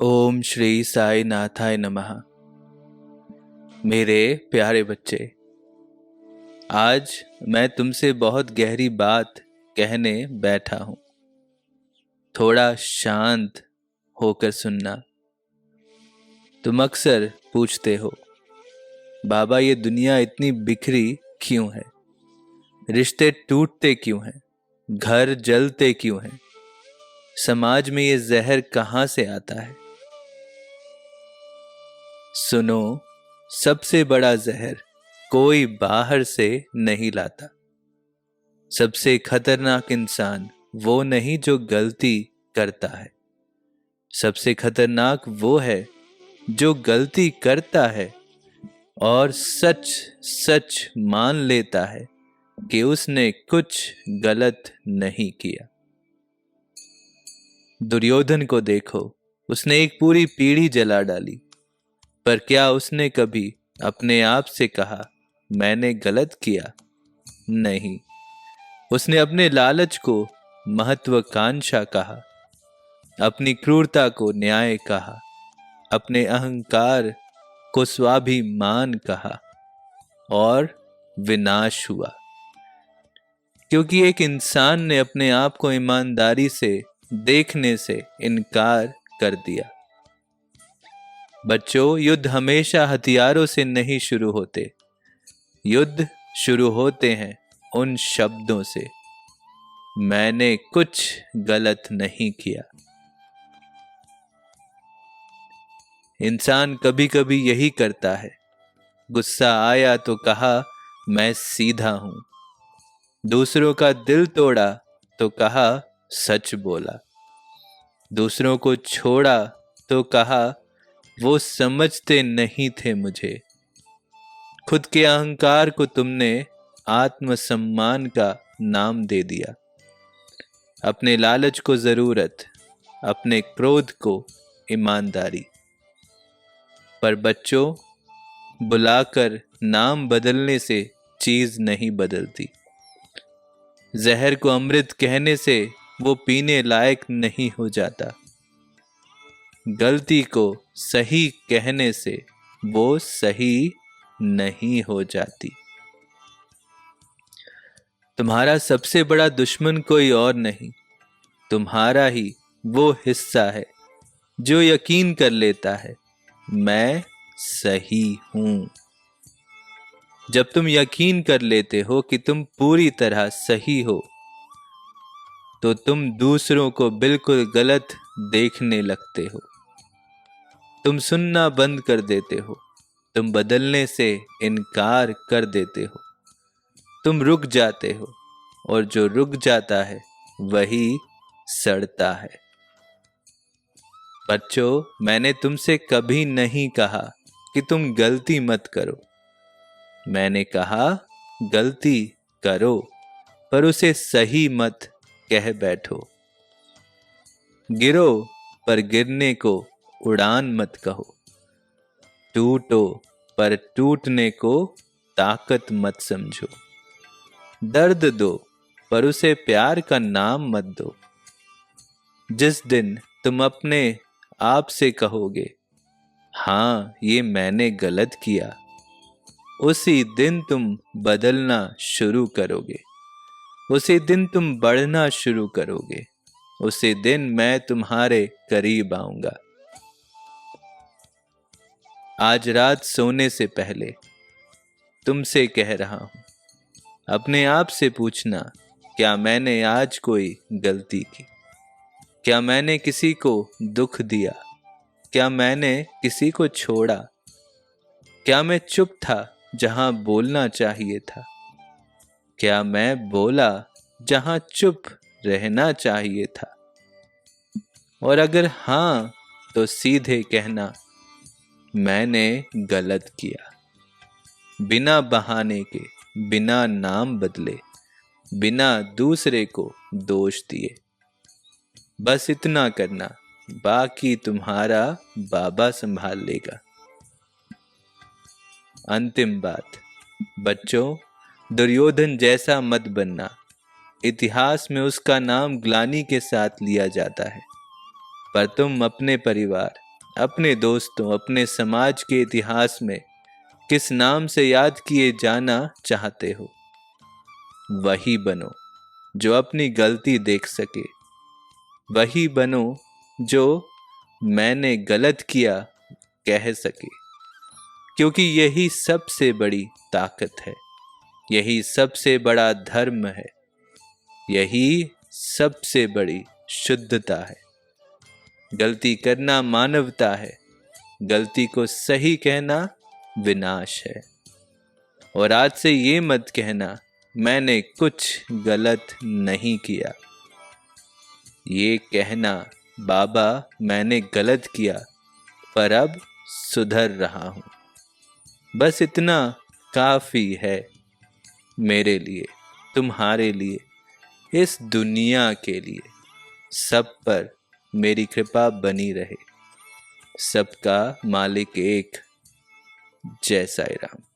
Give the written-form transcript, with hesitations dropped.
ओम श्री साई नाथाय नमः। मेरे प्यारे बच्चे, आज मैं तुमसे बहुत गहरी बात कहने बैठा हूं। थोड़ा शांत होकर सुनना। तुम अक्सर पूछते हो, बाबा ये दुनिया इतनी बिखरी क्यों है? रिश्ते टूटते क्यों हैं? घर जलते क्यों हैं? समाज में ये जहर कहां से आता है? सुनो, सबसे बड़ा जहर कोई बाहर से नहीं लाता। सबसे खतरनाक इंसान वो नहीं जो गलती करता है। सबसे खतरनाक वो है जो गलती करता है और सच सच मान लेता है कि उसने कुछ गलत नहीं किया। दुर्योधन को देखो, उसने एक पूरी पीढ़ी जला डाली, पर क्या उसने कभी अपने आप से कहा मैंने गलत किया? नहीं। उसने अपने लालच को महत्वाकांक्षा कहा, अपनी क्रूरता को न्याय कहा, अपने अहंकार को स्वाभिमान कहा और विनाश हुआ। क्योंकि एक इंसान ने अपने आप को ईमानदारी से देखने से इनकार कर दिया। बच्चों, युद्ध हमेशा हथियारों से नहीं शुरू होते। युद्ध शुरू होते हैं उन शब्दों से, मैंने कुछ गलत नहीं किया। इंसान कभी कभी यही करता है। गुस्सा आया तो कहा मैं सीधा हूं। दूसरों का दिल तोड़ा तो कहा सच बोला। दूसरों को छोड़ा तो कहा वो समझते नहीं थे मुझे। खुद के अहंकार को तुमने आत्मसम्मान का नाम दे दिया। अपने लालच को जरूरत, अपने क्रोध को ईमानदारी। पर बच्चों, बुलाकर नाम बदलने से चीज नहीं बदलती। जहर को अमृत कहने से वो पीने लायक नहीं हो जाता। गलती को सही कहने से वो सही नहीं हो जाती। तुम्हारा सबसे बड़ा दुश्मन कोई और नहीं, तुम्हारा ही वो हिस्सा है जो यकीन कर लेता है मैं सही हूं। जब तुम यकीन कर लेते हो कि तुम पूरी तरह सही हो, तो तुम दूसरों को बिल्कुल गलत देखने लगते हो। तुम सुनना बंद कर देते हो। तुम बदलने से इनकार कर देते हो। तुम रुक जाते हो, और जो रुक जाता है वही सड़ता है। बच्चों, मैंने तुमसे कभी नहीं कहा कि तुम गलती मत करो। मैंने कहा गलती करो, पर उसे सही मत कह बैठो। गिरो, पर गिरने को उड़ान मत कहो। टूटो, पर टूटने को ताकत मत समझो। दर्द दो, पर उसे प्यार का नाम मत दो। जिस दिन तुम अपने आप से कहोगे हाँ ये मैंने गलत किया, उसी दिन तुम बदलना शुरू करोगे। उसी दिन तुम बढ़ना शुरू करोगे। उसी दिन मैं तुम्हारे करीब आऊंगा। आज रात सोने से पहले तुमसे कह रहा हूं, अपने आप से पूछना, क्या मैंने आज कोई गलती की? क्या मैंने किसी को दुख दिया? क्या मैंने किसी को छोड़ा? क्या मैं चुप था जहां बोलना चाहिए था? क्या मैं बोला जहां चुप रहना चाहिए था? और अगर हां, तो सीधे कहना मैंने गलत किया। बिना बहाने के, बिना नाम बदले, बिना दूसरे को दोष दिए। बस इतना करना, बाकी तुम्हारा बाबा संभाल लेगा। अंतिम बात, बच्चों, दुर्योधन जैसा मत बनना। इतिहास में उसका नाम ग्लानि के साथ लिया जाता है, पर तुम अपने परिवार, अपने दोस्तों, अपने समाज के इतिहास में किस नाम से याद किए जाना चाहते हो, वही बनो जो अपनी गलती देख सके। वही बनो जो मैंने गलत किया कह सके। क्योंकि यही सबसे बड़ी ताकत है, यही सबसे बड़ा धर्म है, यही सबसे बड़ी शुद्धता है। गलती करना मानवता है, गलती को सही कहना विनाश है। और आज से ये मत कहना मैंने कुछ गलत नहीं किया। ये कहना बाबा मैंने गलत किया पर अब सुधर रहा हूँ। बस इतना काफी है मेरे लिए, तुम्हारे लिए, इस दुनिया के लिए। सब पर मेरी कृपा बनी रहे। सबका मालिक एक। जय साईं राम।